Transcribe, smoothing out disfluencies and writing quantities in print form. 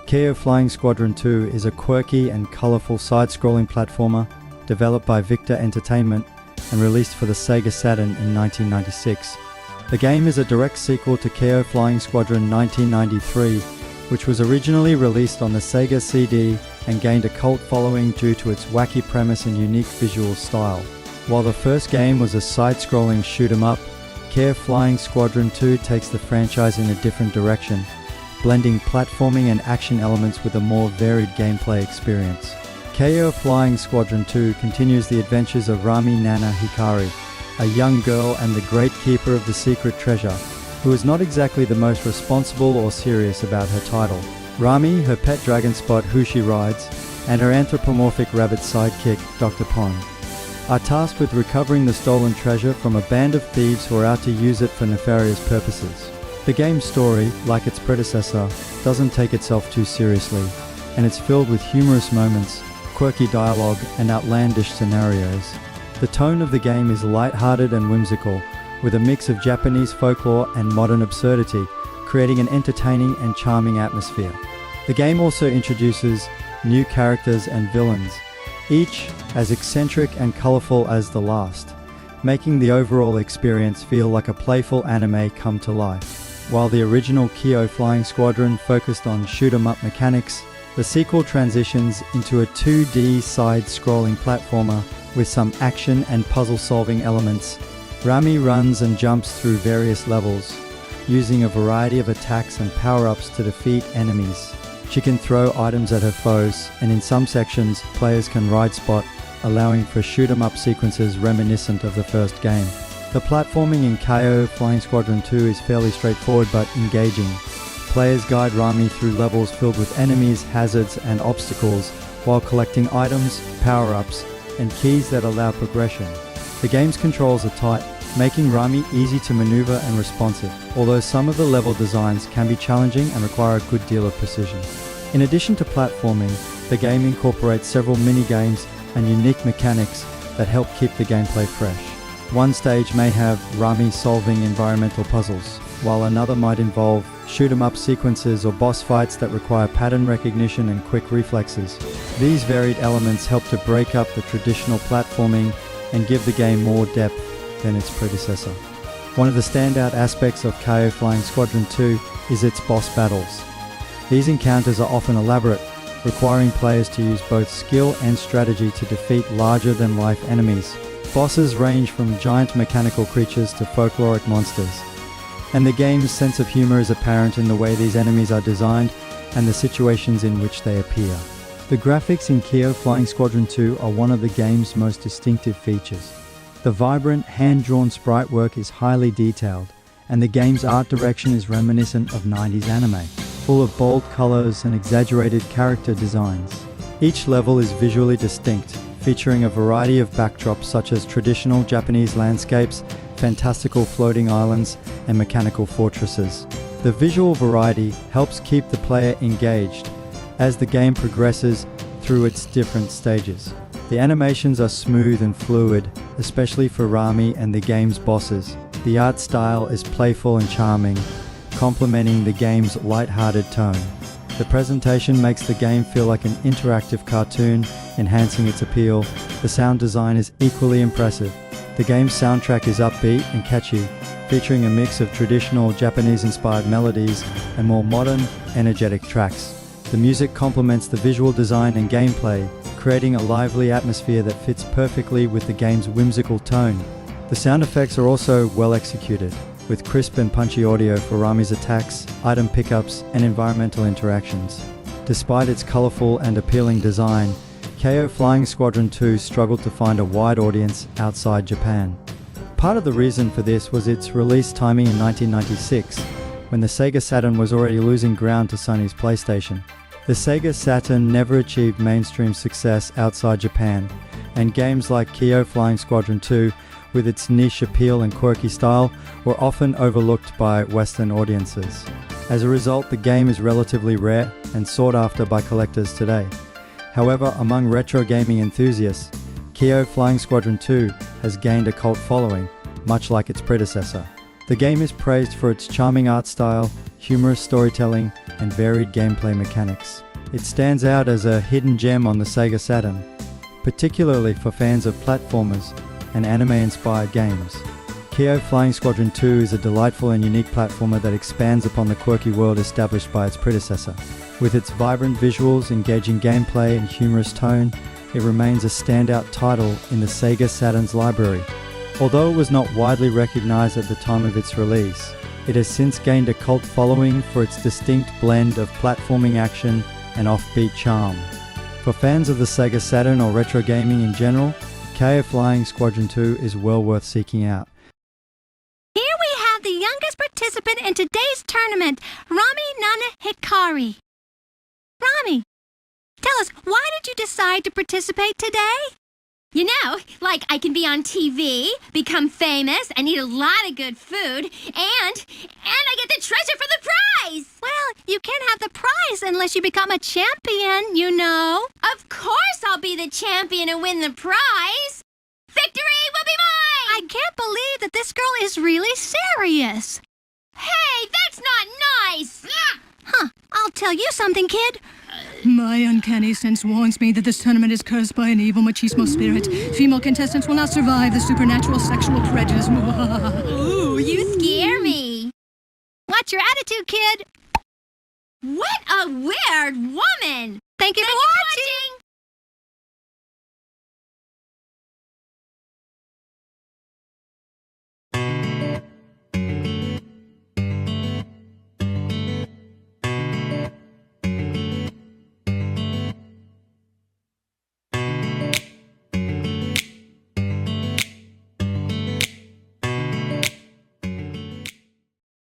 Keio Flying Squadron 2 is a quirky and colorful side-scrolling platformer developed by Victor Entertainment and released for the Sega Saturn in 1996. The game is a direct sequel to Keio Flying Squadron 1993, which was originally released on the Sega CD and gained a cult following due to its wacky premise and unique visual style. While the first game was a side-scrolling shoot-'em-up, Keio Flying Squadron 2 takes the franchise in a different direction, blending platforming and action elements with a more varied gameplay experience. Keio Flying Squadron 2 continues the adventures of Rami Nana Hikari, a young girl and the great keeper of the secret treasure, who is not exactly the most responsible or serious about her title. Rami, her pet dragon Spot who she rides, and her anthropomorphic rabbit sidekick, Dr. Pond, are tasked with recovering the stolen treasure from a band of thieves who are out to use it for nefarious purposes. The game's story, like its predecessor, doesn't take itself too seriously, and it's filled with humorous moments, quirky dialogue, and outlandish scenarios. The tone of the game is light-hearted and whimsical, with a mix of Japanese folklore and modern absurdity, creating an entertaining and charming atmosphere. The game also introduces new characters and villains, each as eccentric and colorful as the last, making the overall experience feel like a playful anime come to life. While the original Keio Flying Squadron focused on shoot-'em-up mechanics, the sequel transitions into a 2D side-scrolling platformer with some action and puzzle-solving elements. Rami runs and jumps through various levels, using a variety of attacks and power-ups to defeat enemies. She can throw items at her foes, and in some sections, players can ride Spot, allowing for shoot-'em-up sequences reminiscent of the first game. The platforming in Keio Flying Squadron 2 is fairly straightforward but engaging. Players guide Rami through levels filled with enemies, hazards, and obstacles, while collecting items, power-ups, and keys that allow progression. The game's controls are tight, making Rami easy to maneuver and responsive, although some of the level designs can be challenging and require a good deal of precision. In addition to platforming, the game incorporates several mini-games and unique mechanics that help keep the gameplay fresh. One stage may have Rami solving environmental puzzles, while another might involve shoot-'em-up sequences or boss fights that require pattern recognition and quick reflexes. These varied elements help to break up the traditional platforming and give the game more depth than its predecessor. One of the standout aspects of Keio Flying Squadron 2 is its boss battles. These encounters are often elaborate, requiring players to use both skill and strategy to defeat larger-than-life enemies. Bosses range from giant mechanical creatures to folkloric monsters, and the game's sense of humor is apparent in the way these enemies are designed and the situations in which they appear. The graphics in Keio Flying Squadron 2 are one of the game's most distinctive features. The vibrant, hand-drawn sprite work is highly detailed, and the game's art direction is reminiscent of 90s anime, full of bold colors and exaggerated character designs. Each level is visually distinct, featuring a variety of backdrops such as traditional Japanese landscapes, fantastical floating islands, and mechanical fortresses. The visual variety helps keep the player engaged as the game progresses through its different stages. The animations are smooth and fluid, especially for Rami and the game's bosses. The art style is playful and charming, complementing the game's light-hearted tone. The presentation makes the game feel like an interactive cartoon, enhancing its appeal. The sound design is equally impressive. The game's soundtrack is upbeat and catchy, featuring a mix of traditional Japanese-inspired melodies and more modern, energetic tracks. The music complements the visual design and gameplay, creating a lively atmosphere that fits perfectly with the game's whimsical tone. The sound effects are also well executed, with crisp and punchy audio for Rami's attacks, item pickups, and environmental interactions. Despite its colorful and appealing design, Keio Flying Squadron 2 struggled to find a wide audience outside Japan. Part of the reason for this was its release timing in 1996, when the Sega Saturn was already losing ground to Sony's PlayStation. The Sega Saturn never achieved mainstream success outside Japan, and games like Keio Flying Squadron 2, with its niche appeal and quirky style, were often overlooked by Western audiences. As a result, the game is relatively rare and sought after by collectors today. However, among retro gaming enthusiasts, Keio Flying Squadron 2 has gained a cult following, much like its predecessor. The game is praised for its charming art style, humorous storytelling, and varied gameplay mechanics. It stands out as a hidden gem on the Sega Saturn, particularly for fans of platformers and anime-inspired games. Keio Flying Squadron 2 is a delightful and unique platformer that expands upon the quirky world established by its predecessor. With its vibrant visuals, engaging gameplay, and humorous tone, it remains a standout title in the Sega Saturn's library. Although it was not widely recognized at the time of its release, it has since gained a cult following for its distinct blend of platforming action and offbeat charm. For fans of the Sega Saturn or retro gaming in general, Keio Flying Squadron 2 is well worth seeking out. Here we have the youngest participant in today's tournament, Rami Nana Hikari. Rami, tell us, why did you decide to participate today? You know, like I can be on TV, become famous, and eat a lot of good food, and I get the treasure for the prize! Well, you can't have the prize unless you become a champion, you know. Of course I'll be the champion and win the prize! Victory will be mine! I can't believe that this girl is really serious. Hey, that's not nice! Huh, I'll tell you something, kid. My uncanny sense warns me that this tournament is cursed by an evil machismo spirit. Female contestants will not survive the supernatural sexual prejudice. Ooh, you scare me. What's your attitude, kid? What a weird woman! Thank you for watching.